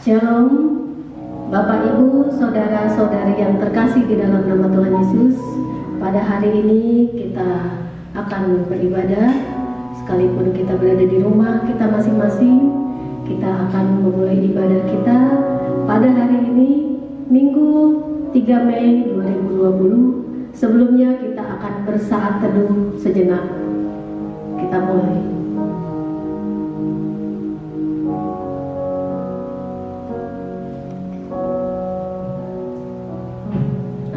Shalom, Bapak Ibu, Saudara-saudari yang terkasih di dalam nama Tuhan Yesus. Pada hari ini kita akan beribadah, sekalipun kita berada di rumah kita masing-masing. Kita akan memulai ibadah kita pada hari ini, Minggu 3 Mei 2020. Sebelumnya kita akan bersaat teduh sejenak. Kita mulai.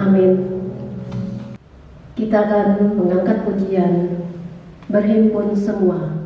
Amin. Kita akan mengangkat pujian berhimpun semua.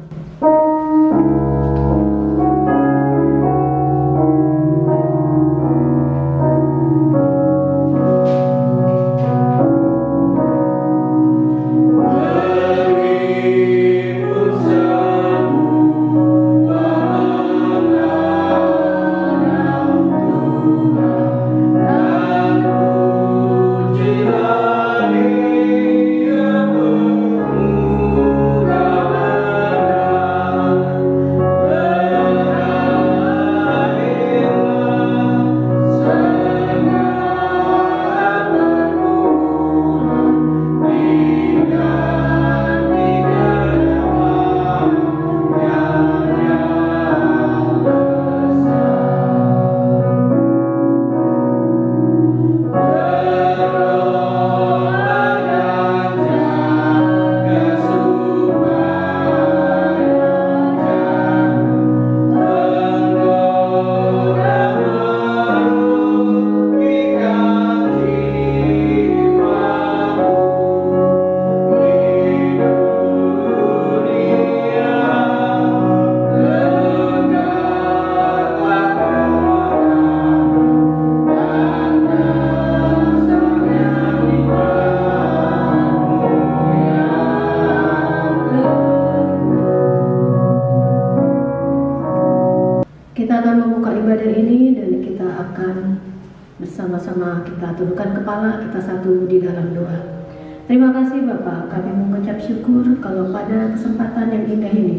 Bersama-sama kita tundukkan kepala, kita satu di dalam doa. Terima kasih Bapak, kami mengucap syukur kalau pada kesempatan yang indah ini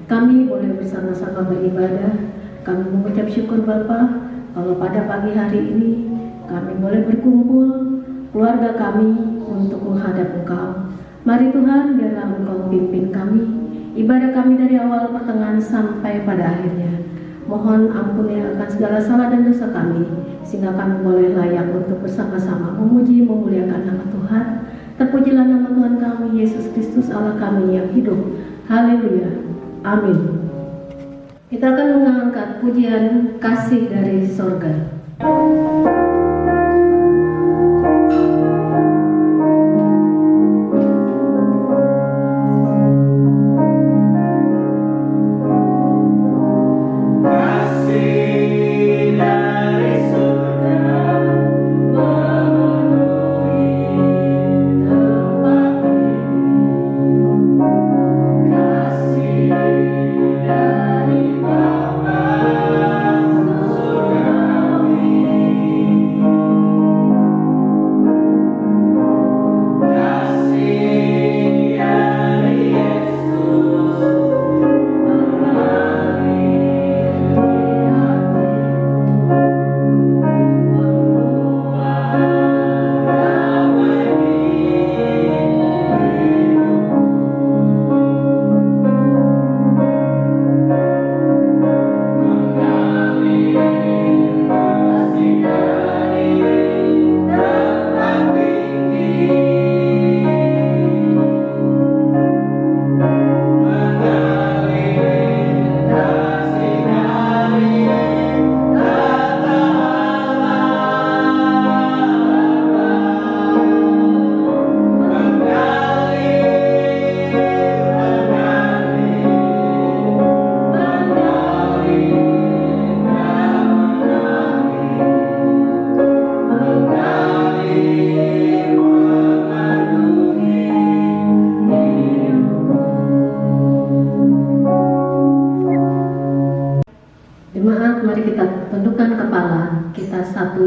kami boleh bersama-sama beribadah. Kami mengucap syukur Bapak kalau pada pagi hari ini kami boleh berkumpul keluarga kami untuk menghadap Engkau. Mari Tuhan, biarlah Engkau pimpin kami, ibadah kami dari awal pertengahan sampai pada akhirnya. Mohon ampuni akan segala salah dan dosa kami, sehingga kami boleh layak untuk bersama-sama memuji memuliakan nama Tuhan. Terpujilah nama Tuhan kami, Yesus Kristus Allah kami yang hidup. Haleluya. Amin. Kita akan mengangkat pujian kasih dari sorga.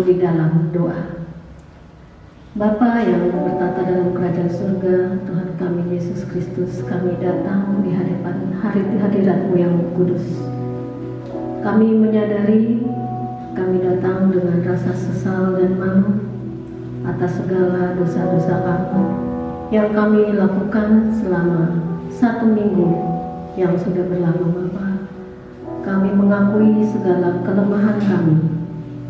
di dalam doa. Bapa yang bertata dalam kerajaan surga, Tuhan kami Yesus Kristus, kami datang di hadapan hadirat-Mu yang kudus. Kami menyadari kami datang dengan rasa sesal dan malu atas segala dosa-dosa kami yang kami lakukan selama 1 minggu yang sudah berlalu, Bapa. Kami mengakui segala kelemahan kami.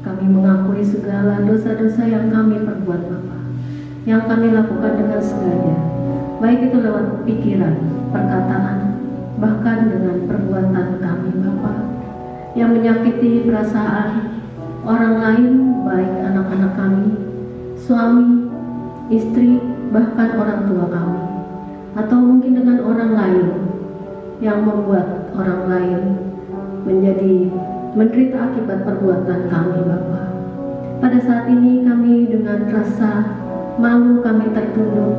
Kami mengakui segala dosa-dosa yang kami perbuat, Bapa, yang kami lakukan dengan sengaja, baik itu lewat pikiran, perkataan, bahkan dengan perbuatan kami, Bapa, yang menyakiti perasaan orang lain, baik anak-anak kami, suami, istri, bahkan orang tua kami, atau mungkin dengan orang lain yang membuat orang lain menjadi menderita akibat perbuatan kami, Bapa. Pada saat ini kami dengan rasa malu kami tertunduk,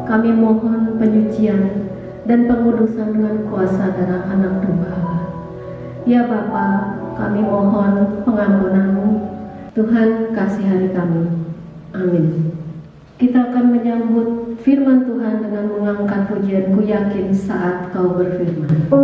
kami mohon penyucian dan pengudusan dengan kuasa darah anak domba. Ya Bapa, kami mohon pengampunan-Mu. Tuhan kasihani kami. Amin. Kita akan menyambut firman Tuhan dengan mengangkat pujian Ku Yakin Saat Kau Berfirman.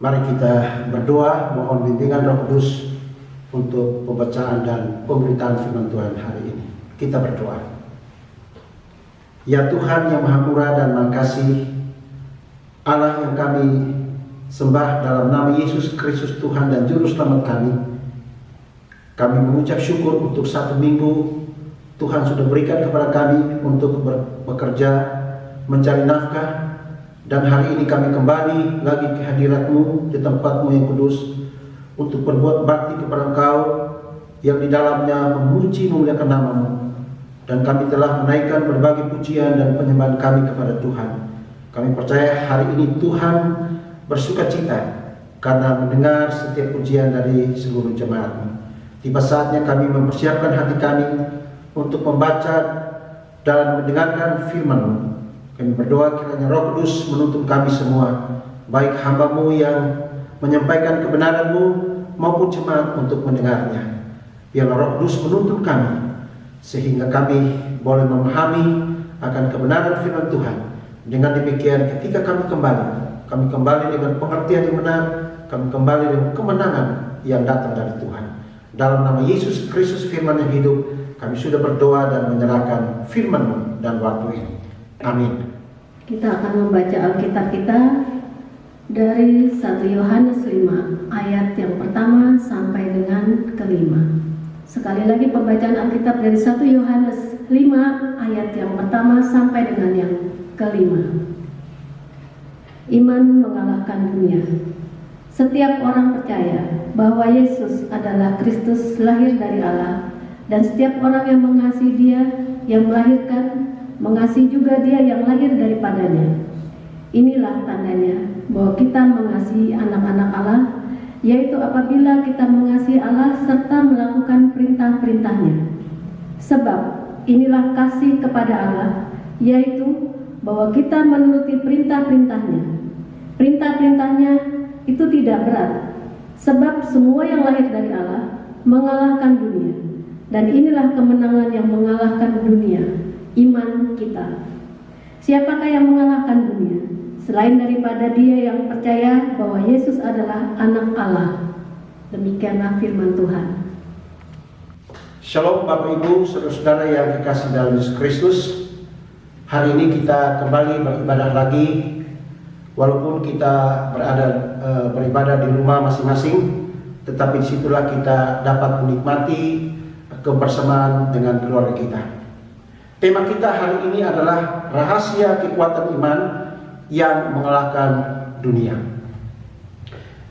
Mari kita berdoa, mohon bimbingan Roh Kudus untuk pembacaan dan pemberitaan firman Tuhan hari ini. Kita berdoa. Ya Tuhan yang Maha Murah dan Maha Kasih, Allah yang kami sembah dalam nama Yesus Kristus Tuhan dan Juru Selamat kami mengucap syukur untuk 1 minggu Tuhan sudah berikan kepada kami untuk bekerja, mencari nafkah. Dan hari ini kami kembali lagi ke hadirat-Mu di tempat-Mu yang kudus untuk berbuat bakti kepada Engkau yang di dalamnya memuji memuliakan nama-Mu. Dan kami telah menaikkan berbagai pujian dan penyembahan kami kepada Tuhan. Kami percaya hari ini Tuhan bersukacita karena mendengar setiap pujian dari seluruh jemaat-Mu. Tiba saatnya kami mempersiapkan hati kami untuk membaca dan mendengarkan firman-Mu. Kami berdoa kiranya Roh Kudus menuntun kami semua, baik hamba-Mu yang menyampaikan kebenaran-Mu maupun jemaat untuk mendengarnya. Biarlah Roh Kudus menuntun kami, sehingga kami boleh memahami akan kebenaran firman Tuhan. Dengan demikian ketika kami kembali dengan pengertian yang benar, kami kembali dengan kemenangan yang datang dari Tuhan. Dalam nama Yesus Kristus firman yang hidup, kami sudah berdoa dan menyerahkan firman-Mu. dan waktu ini. Amin. Kita akan membaca Alkitab kita dari 1 Yohanes 5 ayat yang pertama sampai dengan ke-5. Sekali lagi pembacaan Alkitab dari 1 Yohanes 5 ayat yang pertama sampai dengan yang ke-5. Iman mengalahkan dunia. Setiap orang percaya bahwa Yesus adalah Kristus lahir dari Allah, dan setiap orang yang mengasihi Dia yang melahirkan, mengasihi juga Dia yang lahir daripadanya. Inilah tandanya bahwa kita mengasihi anak-anak Allah, yaitu apabila kita mengasihi Allah serta melakukan perintah-perintahnya. Sebab inilah kasih kepada Allah, yaitu bahwa kita menuruti perintah-perintahnya. Perintah-perintahnya itu tidak berat, sebab semua yang lahir dari Allah mengalahkan dunia. Dan inilah kemenangan yang mengalahkan dunia, iman kita. Siapakah yang mengalahkan dunia? Selain daripada dia yang percaya bahwa Yesus adalah anak Allah. Demikianlah firman Tuhan. Shalom Bapak Ibu, saudara-saudara yang dikasihi dalam Yesus Kristus. Hari ini kita kembali beribadah lagi. Walaupun kita beribadah di rumah masing-masing, tetapi disitulah kita dapat menikmati kebersamaan dengan keluarga kita. Tema kita hari ini adalah rahasia kekuatan iman yang mengalahkan dunia.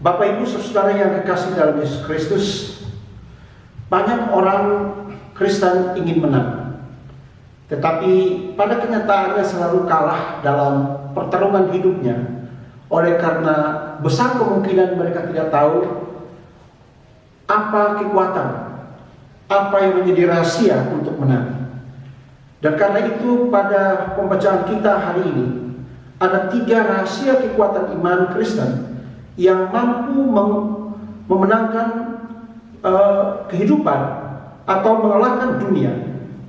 Bapak Ibu saudara yang dikasihi dalam Yesus Kristus, banyak orang Kristen ingin menang, tetapi pada kenyataannya selalu kalah dalam pertarungan hidupnya, oleh karena besar kemungkinan mereka tidak tahu apa kekuatan, apa yang menjadi rahasia untuk menang. Dan karena itu pada pembacaan kita hari ini ada 3 rahasia kekuatan iman Kristen yang mampu memenangkan kehidupan atau mengalahkan dunia,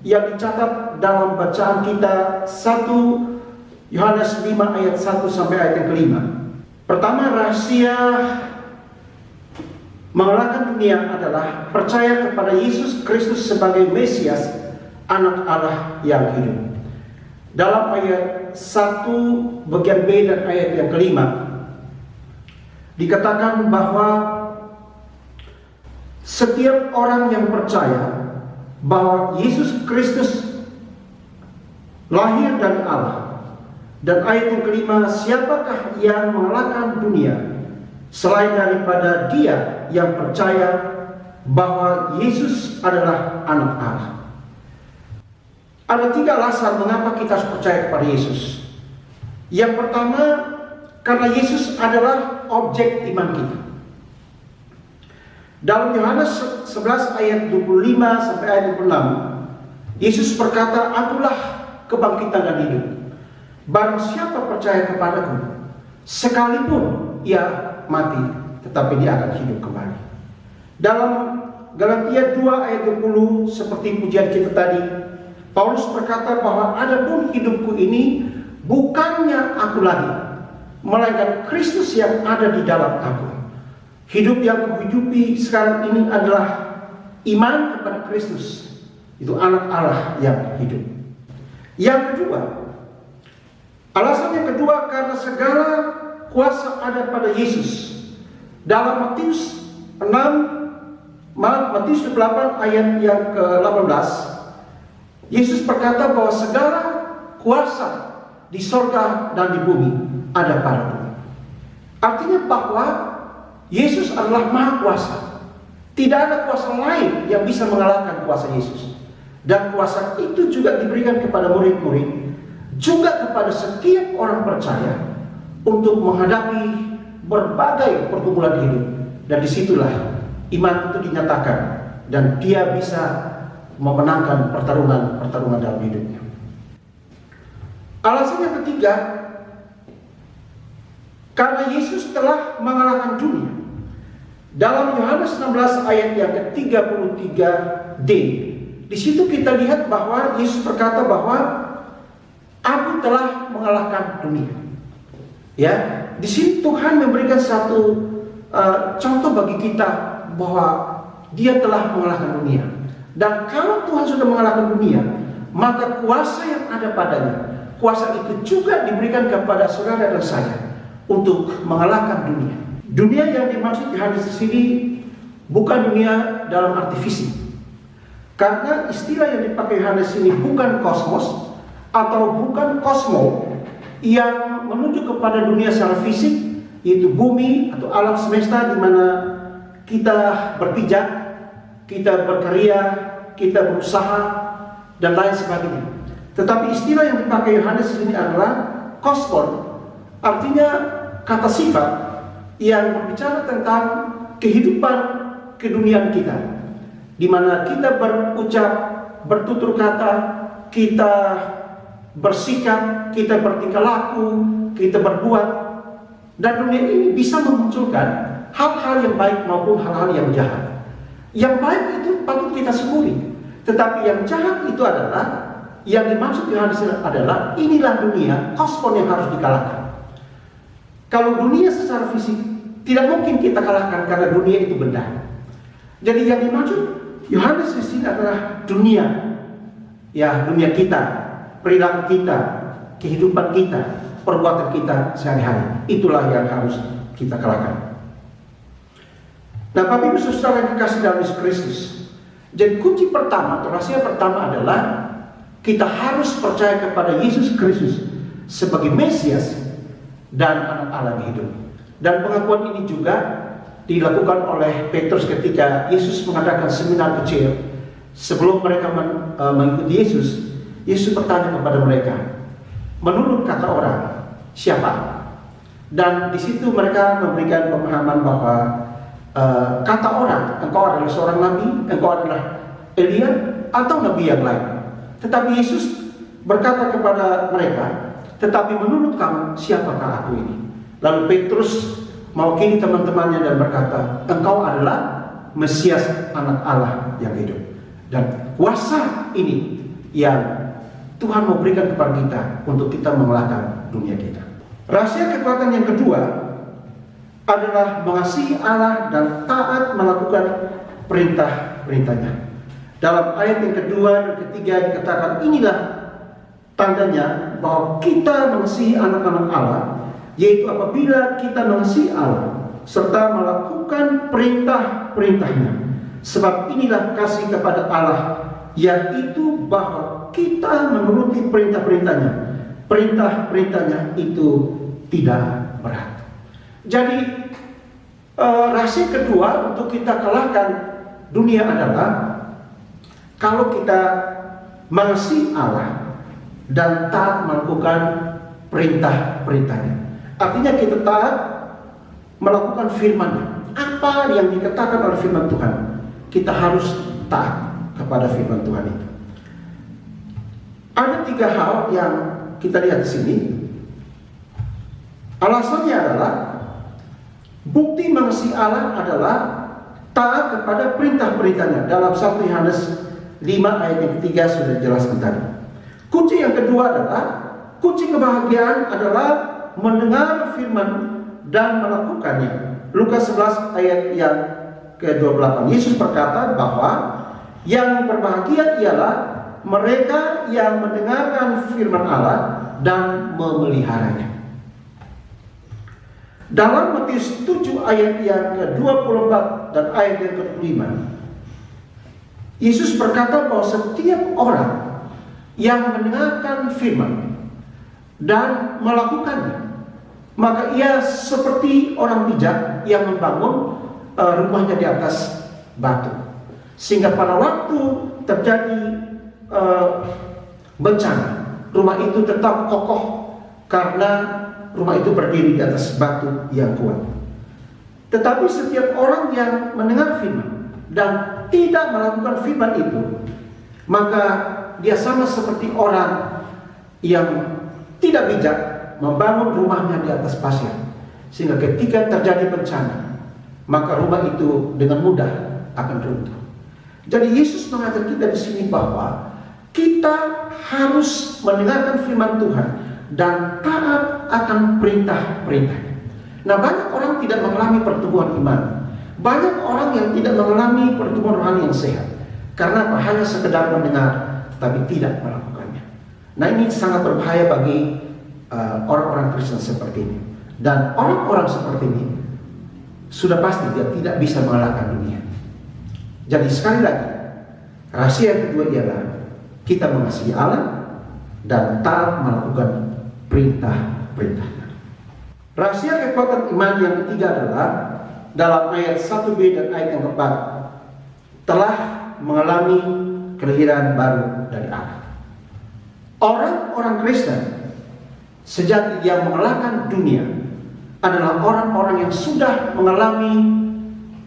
yang dicatat dalam bacaan kita 1 Yohanes 5 ayat 1 sampai ayat yang ke-5. Pertama, rahasia mengalahkan dunia adalah percaya kepada Yesus Kristus sebagai Mesias, anak Allah yang hidup. Dalam ayat 1 bagian B dan ayat yang ke-5 dikatakan bahwa setiap orang yang percaya bahwa Yesus Kristus lahir dari Allah. Dan ayat yang ke-5, siapakah yang mengalahkan dunia selain daripada dia yang percaya bahwa Yesus adalah anak Allah. Ada 3 alasan mengapa kita harus percaya kepada Yesus. Yang pertama, karena Yesus adalah objek iman kita. Dalam Yohanes 11 ayat 25 sampai ayat 26, Yesus berkata, "Akulah kebangkitan dan hidup. Barang siapa percaya kepadaku, sekalipun ia mati, tetapi dia akan hidup kembali." Dalam Galatia 2 ayat 20, seperti pujian kita tadi, Paulus berkata bahwa adapun hidupku ini bukannya aku lagi, melainkan Kristus yang ada di dalam aku. Hidup yang kuhidupi sekarang ini adalah iman kepada Kristus, itu anak Allah yang hidup. Yang kedua, alasan yang kedua, karena segala kuasa ada pada Yesus. Dalam Matius 8 ayat yang ke-18, Yesus berkata bahwa segala kuasa di sorga dan di bumi ada padaku. Artinya bahwa Yesus adalah Maha Kuasa. Tidak ada kuasa lain yang bisa mengalahkan kuasa Yesus. Dan kuasa itu juga diberikan kepada murid-murid, juga kepada setiap orang percaya, untuk menghadapi berbagai pergumulan hidup. Dan disitulah iman itu dinyatakan, dan dia bisa memenangkan pertarungan dalam hidupnya. Alasan yang ketiga, karena Yesus telah mengalahkan dunia. Dalam Yohanes 16 ayat yang ke-33d, di situ kita lihat bahwa Yesus berkata bahwa aku telah mengalahkan dunia. Ya, di sini Tuhan memberikan satu contoh bagi kita bahwa Dia telah mengalahkan dunia. Dan kalau Tuhan sudah mengalahkan dunia, maka kuasa yang ada padanya, kuasa itu juga diberikan kepada saudara dan saya untuk mengalahkan dunia. Dunia yang dimaksud Yohanes di sini bukan dunia dalam arti fisik. Karena istilah yang dipakai Yohanes ini bukan kosmos atau bukan kosmo yang menuju kepada dunia secara fisik, yaitu bumi atau alam semesta di mana kita berpijak, kita berkarya, kita berusaha dan lain sebagainya. Tetapi istilah yang dipakai Yohanes ini adalah kosmon, artinya kata sifat yang berbicara tentang kehidupan keduniaan kita, di mana kita berucap, bertutur kata, kita bersikap, kita bertingkah laku, kita berbuat, dan dunia ini bisa memunculkan hal-hal yang baik maupun hal-hal yang jahat. Yang baik itu patut kita syukuri, tetapi yang jahat itu adalah yang dimaksud Yohanes adalah inilah dunia, kosmon yang harus dikalahkan. Kalau dunia secara fisik tidak mungkin kita kalahkan karena dunia itu benda. Jadi yang dimaksud Yohanes di sini adalah dunia, ya dunia kita, perilaku kita, kehidupan kita, perbuatan kita sehari-hari. Itulah yang harus kita kalahkan. Nah, Bapak Ibu Saudara yang dikasih dalam Yesus Kristus, jadi kunci pertama atau rahasia pertama adalah kita harus percaya kepada Yesus Kristus sebagai Mesias dan Anak Allah yang hidup. Dan pengakuan ini juga dilakukan oleh Petrus ketika Yesus mengadakan seminar kecil. Sebelum mereka mengikuti Yesus, Yesus bertanya kepada mereka, menurut kata orang, siapa? Dan di situ mereka memberikan pemahaman bahwa kata orang, engkau adalah seorang nabi, engkau adalah Elia atau nabi yang lain. Tetapi Yesus berkata kepada mereka, tetapi menurut kamu siapakah aku ini? Lalu Petrus mewakili teman-temannya dan berkata, engkau adalah Mesias, Anak Allah yang hidup. Dan kuasa ini yang Tuhan mau berikan kepada kita untuk kita mengalahkan dunia kita. Rahasia kekuatan yang kedua adalah mengasihi Allah dan taat melakukan perintah-perintahnya. Dalam ayat yang kedua dan ketiga dikatakan inilah tandanya bahwa kita mengasihi anak-anak Allah, yaitu apabila kita mengasihi Allah serta melakukan perintah-perintahnya. Sebab inilah kasih kepada Allah, yaitu bahwa kita menuruti perintah-perintahnya. Perintah-perintahnya itu tidak berat. Jadi rahasia kedua untuk kita kalahkan dunia adalah kalau kita mengasihi Allah dan taat melakukan perintah-perintahnya. Artinya kita taat melakukan firman-Nya. Apa yang dikatakan oleh firman Tuhan, kita harus taat kepada firman Tuhan itu. Ada 3 hal yang kita lihat di sini. Alasannya adalah bukti mengasihi Allah adalah taat kepada perintah-perintahnya. Dalam 1 Yohanes 5 ayat yang ketiga sudah dijelaskan tadi. Kunci yang kedua adalah, kunci kebahagiaan adalah mendengar firman dan melakukannya. Lukas 11 ayat yang ke-28. Yesus berkata bahwa yang berbahagia ialah mereka yang mendengarkan firman Allah dan memeliharanya. Dalam Matius 7 ayat yang ke-24 dan ayat yang ke-25, Yesus berkata bahwa setiap orang yang mendengarkan firman dan melakukannya, maka ia seperti orang bijak yang membangun rumahnya di atas batu. Sehingga pada waktu terjadi bencana, rumah itu tetap kokoh karena rumah itu berdiri di atas batu yang kuat. Tetapi setiap orang yang mendengar firman dan tidak melakukan firman itu, maka dia sama seperti orang yang tidak bijak membangun rumahnya di atas pasir. Sehingga ketika terjadi bencana, maka rumah itu dengan mudah akan runtuh. Jadi Yesus mengajar kita di sini bahwa kita harus mendengarkan firman Tuhan dan taat akan perintah-perintahnya. Nah, banyak orang tidak mengalami pertumbuhan iman. Banyak orang yang tidak mengalami pertumbuhan rohani yang sehat. Karena apa? Hanya sekedar mendengar, tetapi tidak melakukannya. Nah, ini sangat berbahaya bagi orang-orang Kristen seperti ini. Dan orang-orang seperti ini sudah pasti dia tidak bisa mengalahkan dunia. Jadi sekali lagi, rahasia yang kedua ialah kita mengasihi Allah dan taat melakukan perintah-perintahnya. Rahasia kekuatan iman yang ketiga adalah dalam ayat 1b dan ayat yang keempat, telah mengalami kelahiran baru dari Allah. Orang-orang Kristen sejati yang mengalahkan dunia adalah orang-orang yang sudah mengalami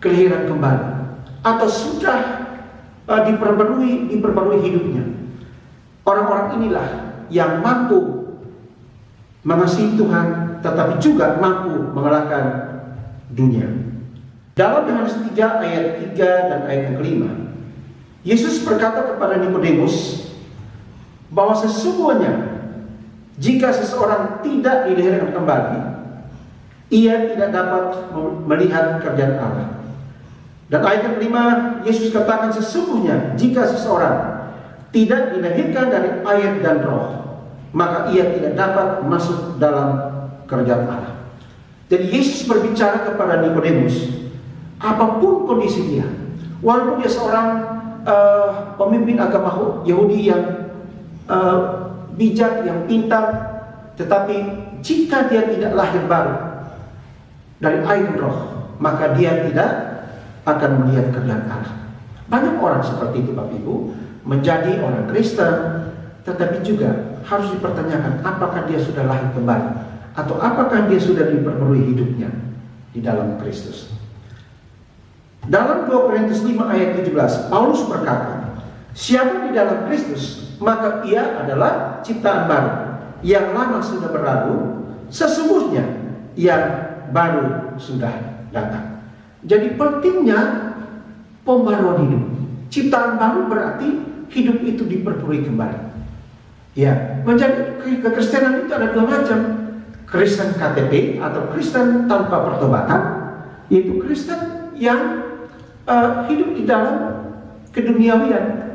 kelahiran kembali atau sudah diperbarui hidupnya. Orang-orang inilah yang mampu mengasihi Tuhan tetapi juga mampu mengalahkan dunia. Dalam Yohanes 3 ayat 3 dan ayat yang kelima, Yesus berkata kepada Nikodemus bahwa sesungguhnya jika seseorang tidak dilahirkan kembali, ia tidak dapat melihat kerjaan Allah. Dan ayat yang kelima, Yesus katakan sesungguhnya jika seseorang tidak dilahirkan dari air dan roh, maka ia tidak dapat masuk dalam kerjaan Allah. Jadi Yesus berbicara kepada Nikodemus, apapun kondisi dia, walaupun dia seorang pemimpin agama Yahudi yang bijak, yang pintar, tetapi jika dia tidak lahir baru dari air roh, maka dia tidak akan melihat kerjaan Allah. Banyak orang seperti itu, Bapak Ibu, menjadi orang Kristen, tetapi juga harus dipertanyakan apakah dia sudah lahir kembali, atau apakah dia sudah diperbarui hidupnya di dalam Kristus. Dalam 2 Korintus 5 ayat 17, Paulus berkata, siapa di dalam Kristus, maka ia adalah ciptaan baru. Yang lama sudah berlalu, sesungguhnya yang baru sudah datang. Jadi pentingnya pembaruan hidup. Ciptaan baru berarti hidup itu diperbarui kembali. Ya, menjadi kekristenan itu ada dua macam. Kristen KTP atau Kristen tanpa pertobatan, yaitu Kristen yang hidup di dalam keduniawian.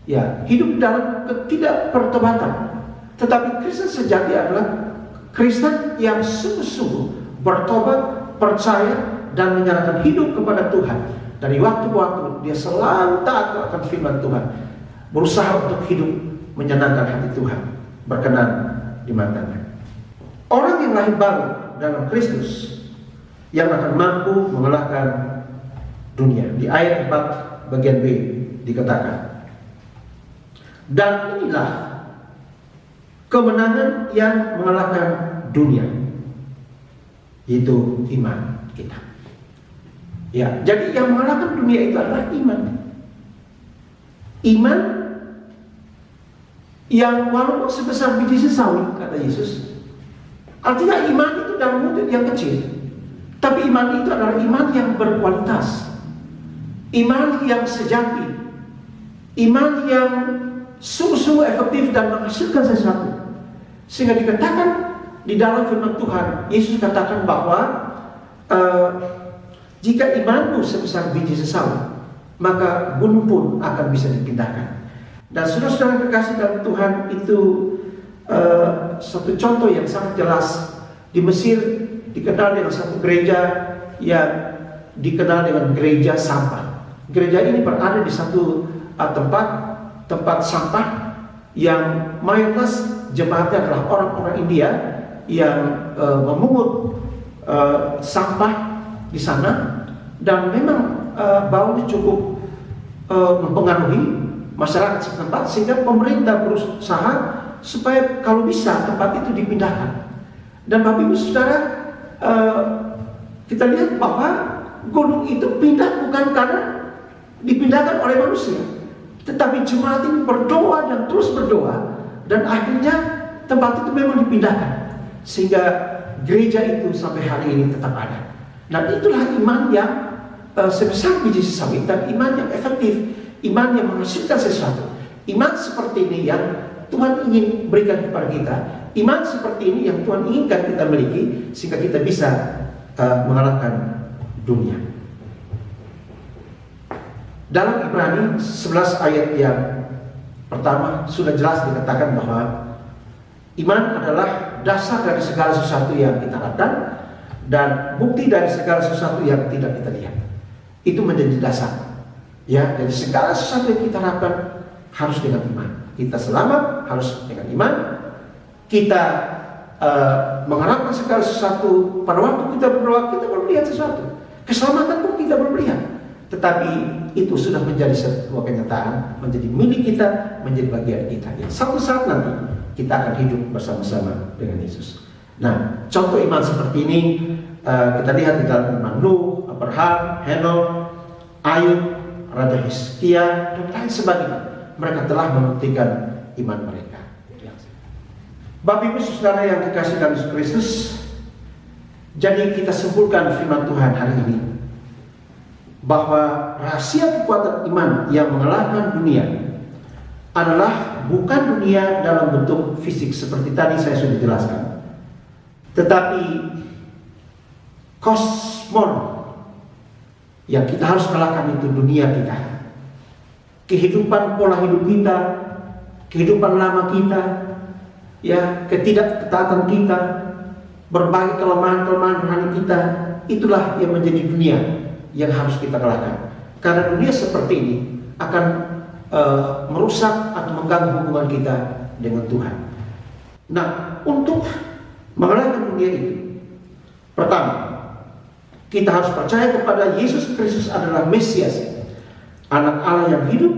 Ya, hidup dalam ketidakpertobatan. Tetapi Kristen sejati adalah Kristen yang sungguh-sungguh bertobat, percaya, dan menyerahkan hidup kepada Tuhan. Dari waktu ke waktu dia selalu taat akan firman Tuhan, berusaha untuk hidup menyenangkan hati Tuhan, berkenan di matanya. Orang yang lahir baru dalam Kristus yang akan mampu mengalahkan dunia. Di ayat 4 bagian B dikatakan, dan inilah kemenangan yang mengalahkan dunia, yaitu iman kita. Ya, jadi yang mengalahkan dunia itu adalah iman. Iman yang walaupun sebesar biji sesawi, kata Yesus. Artinya iman itu dalam wujud yang kecil, tapi iman itu adalah iman yang berkualitas, iman yang sejati, iman yang sungguh-sungguh efektif dan menghasilkan sesuatu. Sehingga dikatakan di dalam firman Tuhan, Yesus katakan bahwa jika imanmu sebesar biji sesawi, maka gunung pun akan bisa dipindahkan. Dan saudara-saudara kekasih dalam Tuhan, itu satu contoh yang sangat jelas. Di Mesir dikenal dengan satu gereja yang dikenal dengan gereja sampah. Gereja ini berada di satu tempat sampah yang mayoritas jemaatnya adalah orang-orang India yang memungut sampah di sana, dan memang baunya cukup mempengaruhi masyarakat setempat, sehingga pemerintah berusaha supaya kalau bisa tempat itu dipindahkan. Dan Bapak Ibu Saudara, kita lihat bahwa gunung itu pindah bukan karena dipindahkan oleh manusia, tetapi jemaat ini berdoa dan terus berdoa, dan akhirnya tempat itu memang dipindahkan, sehingga gereja itu sampai hari ini tetap ada. Dan itulah iman yang sebesar biji sesawi, dan iman yang efektif, iman yang menghasilkan sesuatu. Iman seperti ini yang Tuhan ingin berikan kepada kita. Iman seperti ini yang Tuhan inginkan kita miliki, sehingga kita bisa mengalahkan dunia. Dalam Ibrani 11 ayat yang Pertama, sudah jelas dikatakan bahwa iman adalah dasar dari segala sesuatu yang kita harapkan dan bukti dari segala sesuatu yang tidak kita lihat. Itu menjadi dasar. Ya, dari segala sesuatu yang kita harapkan harus dengan iman. Kita selamat harus dengan iman. Kita mengharapkan segala sesuatu. Pada waktu kita berdoa, kita belum lihat sesuatu. Keselamatan pun kita belum lihat. Tetapi itu sudah menjadi sebuah kenyataan, menjadi milik kita, menjadi bagian kita. Suatu saat nanti kita akan hidup bersama-sama dengan Yesus. Nah, contoh iman seperti ini kita lihat di dalam iman Nuh, Abraham, Henok, Ayub, Raja Hizkia, dan lain sebagainya. Mereka telah membuktikan iman mereka. Bapak Ibu Saudara yang dikasihi dalam Yesus Kristus, jadi kita simpulkan firman Tuhan hari ini bahwa rahasia kekuatan iman yang mengalahkan dunia adalah bukan dunia dalam bentuk fisik seperti tadi saya sudah jelaskan, tetapi kosmon yang kita harus kalahkan itu dunia kita, kehidupan pola hidup kita, kehidupan lama kita, ya, ketidakketaatan kita, berbagai kelemahan-kelemahan rohani kita. Itulah yang menjadi dunia yang harus kita kalahkan. Karena dunia seperti ini akan merusak atau mengganggu hubungan kita dengan Tuhan. Nah, untuk mengalahkan dunia itu, pertama, kita harus percaya kepada Yesus Kristus adalah Mesias, Anak Allah yang hidup,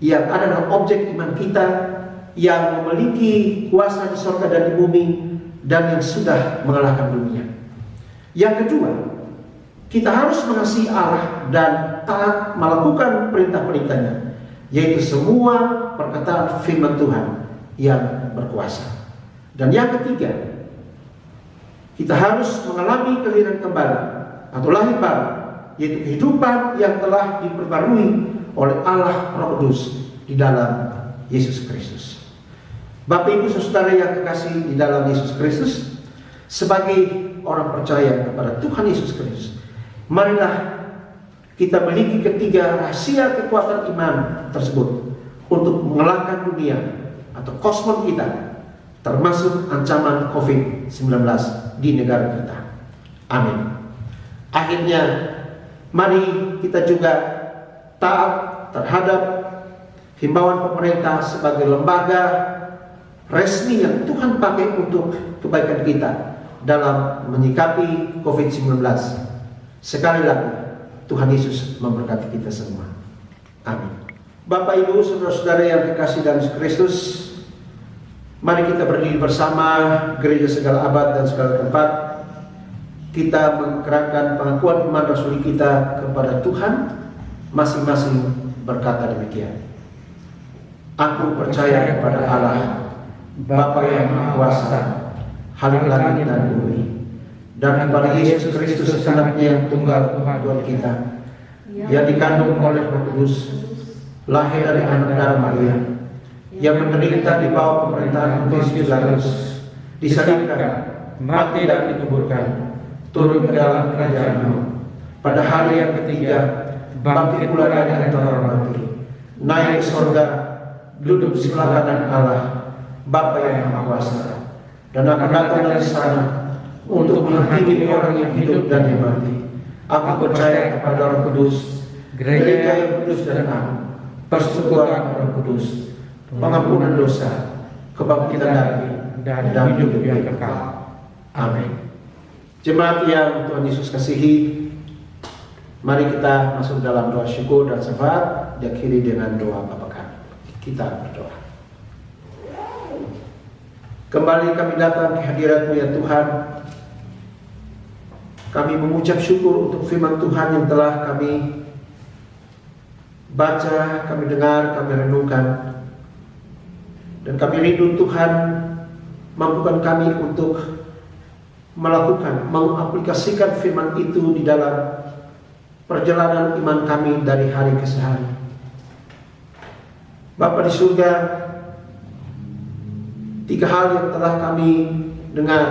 yang adalah objek iman kita, yang memiliki kuasa di surga dan di bumi, dan yang sudah mengalahkan dunia. Yang kedua, kita harus mengasihi Allah dan taat melakukan perintah-perintahnya, yaitu semua perkataan firman Tuhan yang berkuasa. Dan yang ketiga, kita harus mengalami kelahiran kembali atau lahir baru, yaitu kehidupan yang telah diperbarui oleh Allah Roh Kudus di dalam Yesus Kristus. Bapak Ibu Saudara yang kekasih di dalam Yesus Kristus, sebagai orang percaya kepada Tuhan Yesus Kristus, marilah kita miliki ketiga rahasia kekuatan iman tersebut untuk mengalahkan dunia atau kosmos kita, termasuk ancaman COVID-19 di negara kita. Amin. Akhirnya, mari kita juga taat terhadap himbauan pemerintah sebagai lembaga resmi yang Tuhan pakai untuk kebaikan kita dalam menyikapi COVID-19. Sekali lagi, Tuhan Yesus memberkati kita semua. Amin. Bapak Ibu Saudara-saudara yang dikasihi dalam Yesus Kristus, mari kita berdiri bersama gereja segala abad dan segala tempat. Kita menggerakkan pengakuan iman rasuli kita kepada Tuhan, masing-masing berkata demikian. Aku percaya kepada Allah, Bapa yang Maha Kuasa, Halik langit dan bumi, dan kepada Yesus Kristus anaknya yang tunggal Tuhan kita, yang dikandung oleh Roh Kudus, lahir dari anak darah Maria, yang menderita di bawah pemerintahan Pontius Pilatus, disalibkan, mati dan dikuburkan, turun ke dalam kerajaan-Mu, pada hari yang ketiga bangkit pula dari antara orang mati, naik ke surga, duduk di sebelah kanan Allah, Bapa yang Maha Kuasa, dan akan datang dari sana untuk menghakimi orang yang hidup dan yang mati. Aku percaya kepada Roh Kudus, gereja yang kudus dan agung, persekutuan Roh Kudus, pengampunan dosa, kebangkitan dari dan hidup yang kekal. Amin. Jemaat yang Tuhan Yesus kasihi, mari kita masuk dalam doa syukur dan syafaat, diakhiri dengan doa Bapa kami. Kita berdoa. Kembali kami datang ke hadirat-Mu ya Tuhan. Kami mengucap syukur untuk firman Tuhan yang telah kami baca, kami dengar, kami renungkan. Dan kami rindu Tuhan, mampukan kami untuk melakukan, mengaplikasikan firman itu di dalam perjalanan iman kami dari hari ke hari. Bapa di surga, 3 hal yang telah kami dengar,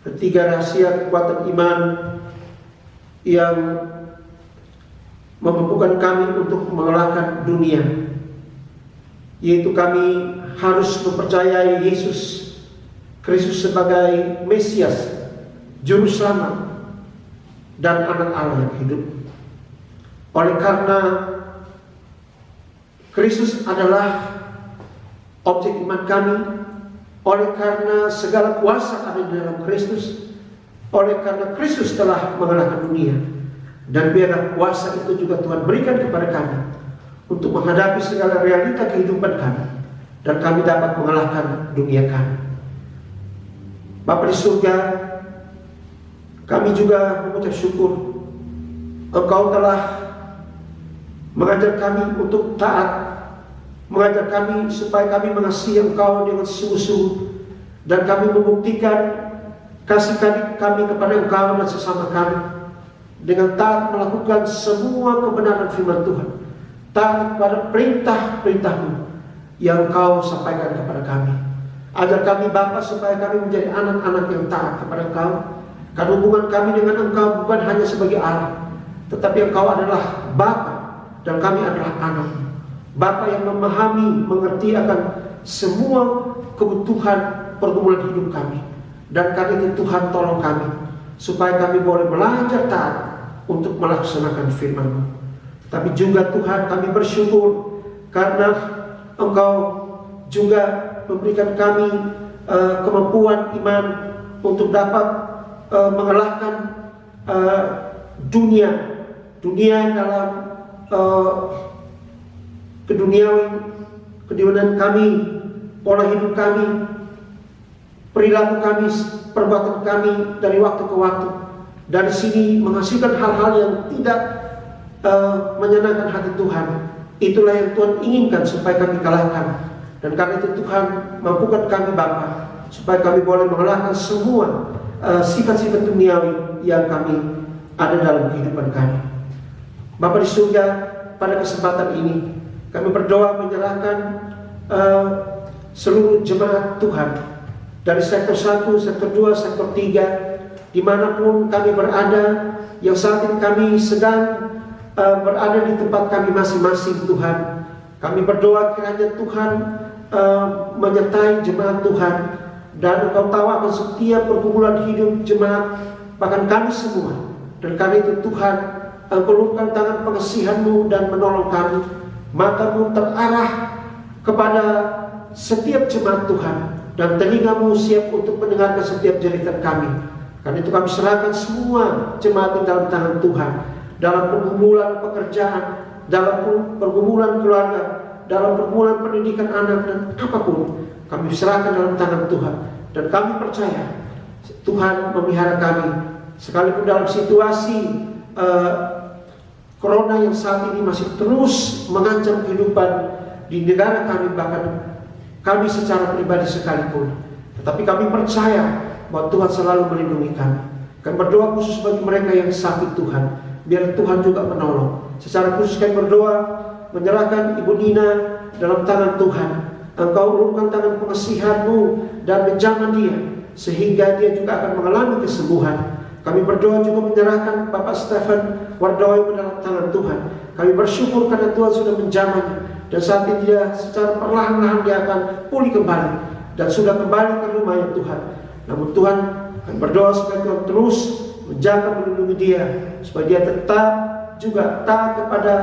ketiga rahasia kekuatan iman yang memampukan kami untuk mengalahkan dunia. yaitu kami harus mempercayai Yesus Kristus sebagai Mesias, Juru Selamat, dan Anak Allah yang hidup. Oleh karena Kristus adalah objek iman kami, oleh karena segala kuasa ada di dalam Kristus, oleh karena Kristus telah mengalahkan dunia, dan biarlah kuasa itu juga Tuhan berikan kepada kami untuk menghadapi segala realita kehidupan kami, dan kami dapat mengalahkan dunia kami. Bapa di surga, kami juga mengucap syukur Engkau telah mengajar kami untuk taat, mengajar kami supaya kami mengasihi Engkau dengan sungguh-sungguh, dan kami membuktikan kasih kami kepada Engkau dan sesama kami dengan taat melakukan semua kebenaran firman Tuhan, taat kepada perintah-perintah-Mu yang Engkau sampaikan kepada kami. Ajar kami Bapa supaya kami menjadi anak-anak yang taat kepada Engkau, karena hubungan kami dengan Engkau bukan hanya sebagai Allah, tetapi Engkau adalah Bapa dan kami adalah anak. Bapa yang memahami, mengerti akan semua kebutuhan pergumulan hidup kami. Dan karena itu Tuhan tolong kami supaya kami boleh belajar taat untuk melaksanakan firman-Mu. Tapi juga Tuhan, kami bersyukur karena Engkau juga memberikan kami kemampuan iman untuk dapat mengalahkan dunia dalam keduniaan kami, pola hidup kami, perilaku kami, perbuatan kami dari waktu ke waktu. Dari sini menghasilkan hal-hal yang tidak menyenangkan hati Tuhan. Itulah yang Tuhan inginkan supaya kami kalahkan. Dan karena itu Tuhan mampukan kami Bapa supaya kami boleh mengalahkan semua sifat-sifat duniawi yang kami ada dalam kehidupan kami. Bapa di surga, pada kesempatan ini kami berdoa menyerahkan seluruh jemaat Tuhan dari sektor 1, sektor 2, sektor 3, dimanapun kami berada, yang saat ini kami sedang berada di tempat kami masing-masing. Tuhan, kami berdoa kiranya Tuhan menyertai jemaat Tuhan, dan Engkau tahu akan setiap pergumulan hidup jemaat, bahkan kami semua. Dan karena itu Tuhan, Engkau ulurkan tangan pengasihan-Mu dan menolong kami, mata-Mu terarah kepada setiap jemaat Tuhan, dan telinga-Mu siap untuk mendengarkan setiap jeritan kami. Karena itu kami serahkan semua jemaat di dalam tangan Tuhan, dalam pergumulan pekerjaan, dalam pergumulan keluarga, dalam pergumulan pendidikan anak, dan apapun kami serahkan dalam tangan Tuhan. Dan kami percaya Tuhan memelihara kami, sekalipun dalam situasi corona yang saat ini masih terus mengancam kehidupan di negara kami, bahkan kami secara pribadi sekalipun. Tetapi kami percaya bahwa Tuhan selalu melindungi kami. Kami berdoa khusus bagi mereka yang sakit Tuhan, biar Tuhan juga menolong. Secara khusus kami berdoa menyerahkan Ibu Nina dalam tangan Tuhan. Engkau ulurkan tangan pengasihan-Mu dan menjamah dia, sehingga dia juga akan mengalami kesembuhan. Kami berdoa juga menyerahkan Bapak Stephen Wardoyo dalam tangan Tuhan. Kami bersyukur karena Tuhan sudah menjamahnya, dan saat ini dia secara perlahan-lahan dia akan pulih kembali dan sudah kembali ke rumahnya Tuhan. Namun Tuhan, kami berdoa supaya Tuhan terus menjaga, melindungi dia, supaya dia tetap juga taat kepada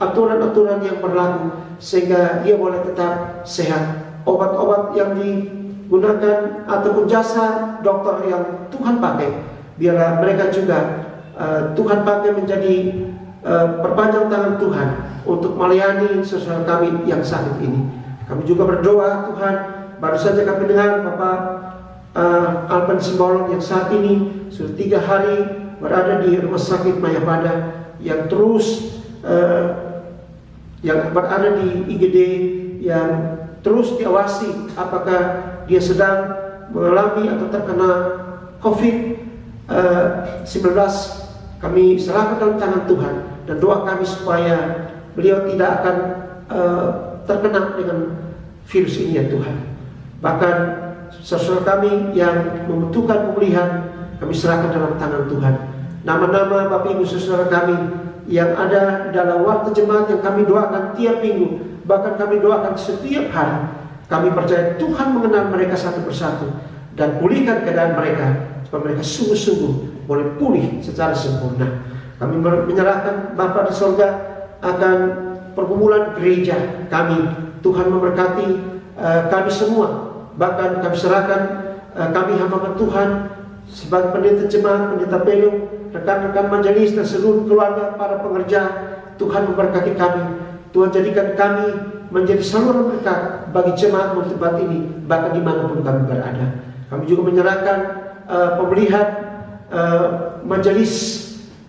aturan-aturan yang berlaku, sehingga dia boleh tetap sehat. Obat-obat yang digunakan ataupun jasa dokter yang Tuhan pakai, biarlah mereka juga Tuhan pakai menjadi perpanjang tangan Tuhan untuk melayani saudara kami yang sakit ini. Kami juga berdoa Tuhan, baru saja kami dengar Bapak Alpen Simbolon yang saat ini sudah 3 hari berada di rumah sakit Mayapada, yang terus yang berada di IGD, yang terus diawasi apakah dia sedang mengalami atau terkena COVID-19. Kami serahkan dalam tangan Tuhan, dan doa kami supaya beliau tidak akan terkena dengan virus ini ya Tuhan. Bahkan saudara kami yang membutuhkan pemulihan, kami serahkan dalam tangan Tuhan. Nama-nama Bapak Ibu saudara kami yang ada dalam warta jemaat yang kami doakan tiap minggu, bahkan kami doakan setiap hari. Kami percaya Tuhan mengenal mereka satu persatu dan pulihkan keadaan mereka supaya mereka sungguh-sungguh boleh pulih secara sempurna. Kami menyerahkan Bapa di surga akan pergumulan gereja kami. Tuhan memberkati kami semua. Bahkan kami serahkan kami hamba Tuhan sebagai pendeta jemaat, pendeta pelung, rekan-rekan majelis dan seluruh keluarga, para pengerja. Tuhan memberkati kami. Tuhan jadikan kami menjadi saluran berkat bagi jemaat di tempat ini, bahkan dimanapun kami berada. Kami juga menyerahkan pemilihan majelis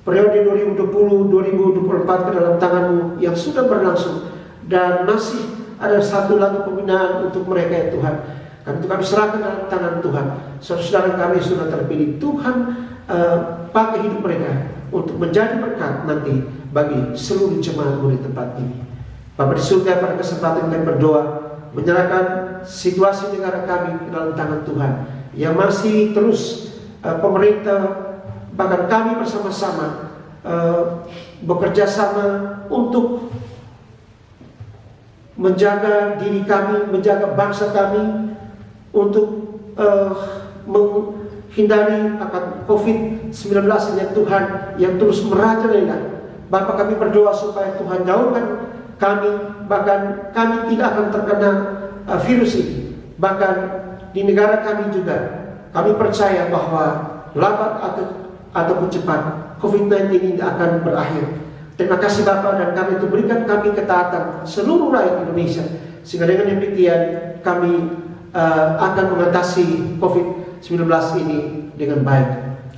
periode 2020-2024 ke dalam tangan-Mu yang sudah berlangsung, dan masih ada satu lagi pembinaan untuk mereka ya Tuhan. Kami serahkan dalam tangan Tuhan. Saudara-saudara kami sudah terpilih, Tuhan pakai hidup mereka untuk menjadi berkat nanti bagi seluruh jemaat-Mu di tempat ini. Bapa di surga, pada kesempatan kami berdoa menyerahkan situasi negara kami ke dalam tangan Tuhan, yang masih terus pemerintah bahkan kami bersama-sama bekerja sama untuk menjaga diri kami, menjaga bangsa kami, untuk menghindari akan COVID-19 ini Tuhan yang terus merajalela. Bapa, kami berdoa supaya Tuhan jauhkan kami, bahkan kami tidak akan terkena virus ini. Bahkan di negara kami juga kami percaya bahwa lambat ataupun cepat COVID-19 ini akan berakhir. Terima kasih Bapa, dan kami itu berikan kami ketaatan seluruh rakyat Indonesia, sehingga dengan demikian kami akan mengatasi COVID-19 ini dengan baik.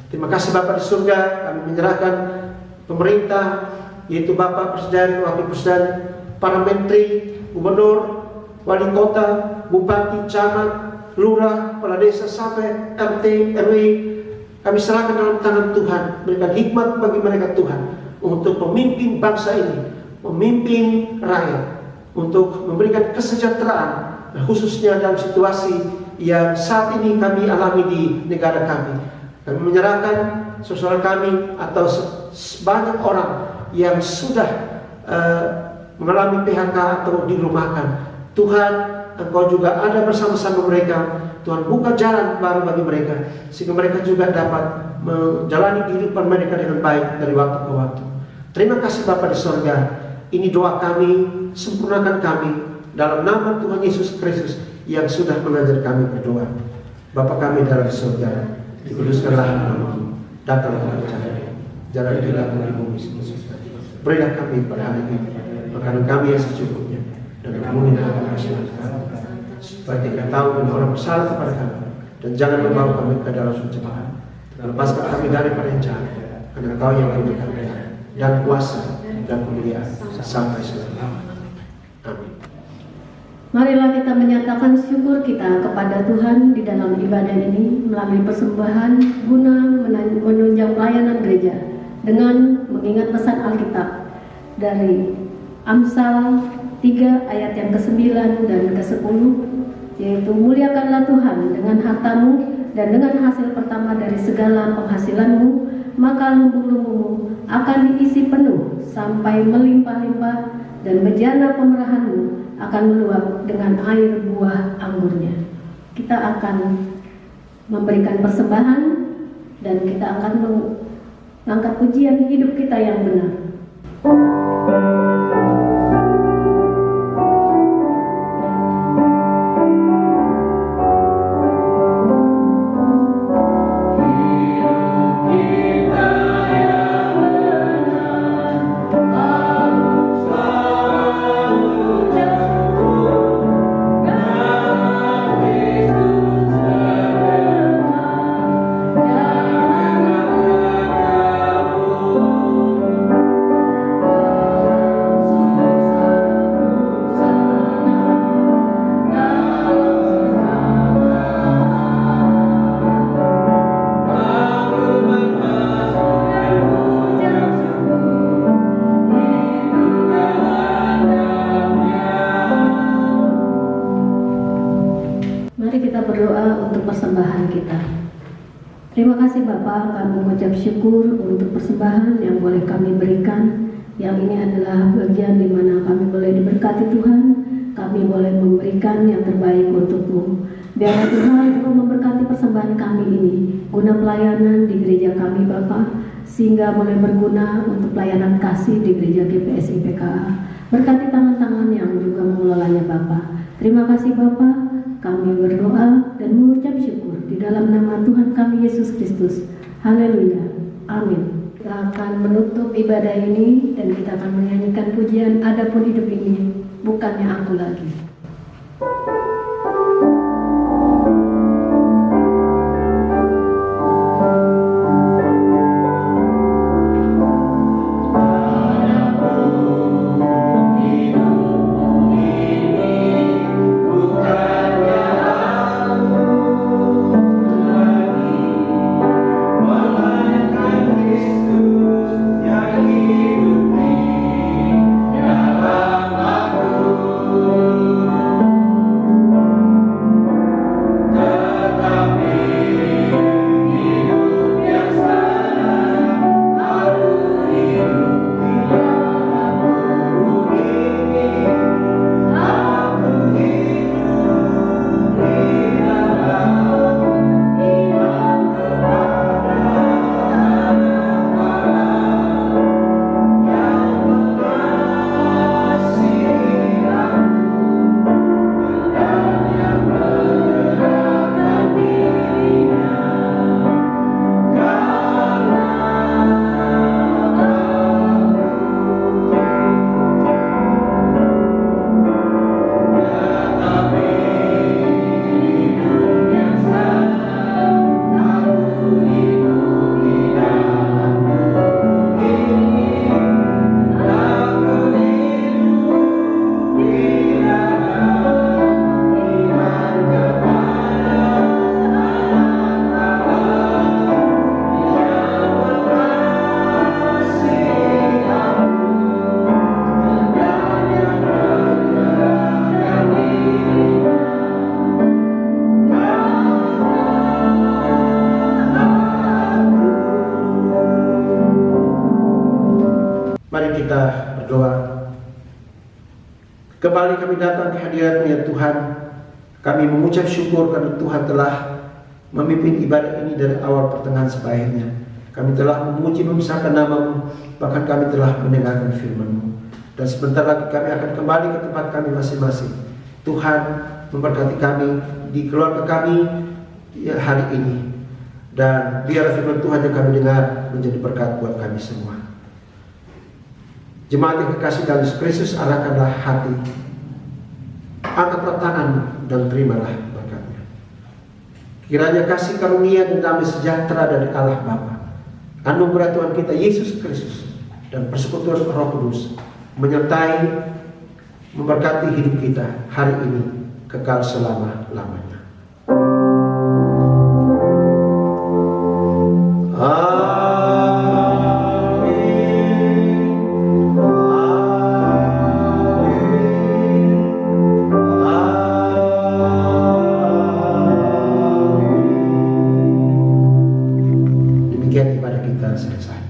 Terima kasih Bapa di surga. Kami menyerahkan pemerintah, yaitu Bapak Presiden, Wakil Presiden, para menteri, gubernur, wali kota, bupati, camat, lurah, kepala desa, sampai RT, RW. Kami serahkan dalam tangan Tuhan. Berikan hikmat bagi mereka Tuhan, untuk memimpin bangsa ini, memimpin rakyat, untuk memberikan kesejahteraan, khususnya dalam situasi yang saat ini kami alami di negara kami. Kami menyerahkan saudara kami atau banyak orang yang sudah mengalami PHK atau dirumahkan. Tuhan, Engkau juga ada bersama-sama mereka. Tuhan, buka jalan baru bagi mereka, sehingga mereka juga dapat menjalani kehidupan mereka dengan baik dari waktu ke waktu. Terima kasih Bapa di surga. Ini doa kami, sempurnakan kami dalam nama Tuhan Yesus Kristus yang sudah mengajar kami berdoa. Bapa kami dalam surga, dikuduskanlah nama-Mu, datanglah kerajaan-Mu, jangan dilakukan di bumi seperti di surga. Berilah kami pada hari ini makanan kami yang secukupnya, dan ampuni kesalahan kami, supaya kita tahu bila orang bersalah kepada kami, dan jangan membawa kami ke dalam pencobaan, dan lepaskan kami daripada yang jahat, karena Engkau yang memberikan kemuliaan dan kuasa dan kemuliaan sampai selama-lamanya. Amin. Marilah kita menyatakan syukur kita kepada Tuhan di dalam ibadah ini melalui persembahan guna menunjang pelayanan gereja dengan mengingat pesan Alkitab dari Amsal 3 ayat yang ke-9 dan ke-10, yaitu muliakanlah Tuhan dengan hartamu dan dengan hasil pertama dari segala penghasilanmu, maka lumbung-lumbungmu akan diisi penuh sampai melimpah-limpah, dan bejana pemerahanmu akan meluap dengan air buah anggurnya. Kita akan memberikan persembahan, dan kita akan mengangkat pujian hidup kita yang benar. Terima kasih Bapak, kami mengucap syukur untuk persembahan yang boleh kami berikan Yang ini adalah bagian di mana kami boleh diberkati Tuhan, kami boleh memberikan yang terbaik untuk-Mu. Biarlah Tuhan Engkau memberkati persembahan kami ini, guna pelayanan di gereja kami Bapa, sehingga boleh berguna untuk pelayanan kasih di gereja GPSI PKA. Berkati tangan-tangan yang juga mengelolanya Bapa. Terima kasih Bapa, kami berdoa dan mengucap syukur di dalam nama Tuhan kami Yesus Kristus. Haleluya. Amin. Kita akan menutup ibadah ini dan kita akan menyanyikan pujian Adapun hidup ini bukannya aku lagi. Mari kita berdoa. Kembali kami datang ke hadirat-Mu ya Tuhan. Kami mengucap syukur karena Tuhan telah memimpin ibadah ini dari awal pertengahan sampai akhirnya. Kami telah memuji membesarkan nama-Mu, bahkan kami telah mendengarkan firman-Mu. Dan sebentar lagi kami akan kembali ke tempat kami masing-masing. Tuhan memberkati kami di keluarga kami hari ini. Dan biar firman Tuhan yang kami dengar menjadi berkat buat kami semua. Jemaat yang kekasih dalam Yesus Kristus, arahkanlah hati, angkatlah tangan dan terimalah berkatnya. Kiranya kasih karunia dan damai sejahtera dari Allah Bapa, anugerah Tuhan kita Yesus Kristus, dan persekutuan Roh Kudus menyertai, memberkati hidup kita hari ini kekal selama-lamanya. Demikian ibadah kita selesai.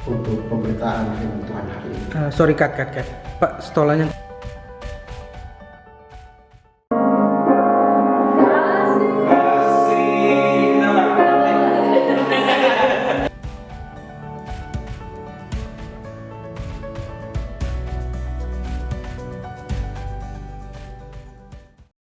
Untuk pemberitaan firman Tuhan hari ini. Sorry, cut. Pak, stolanya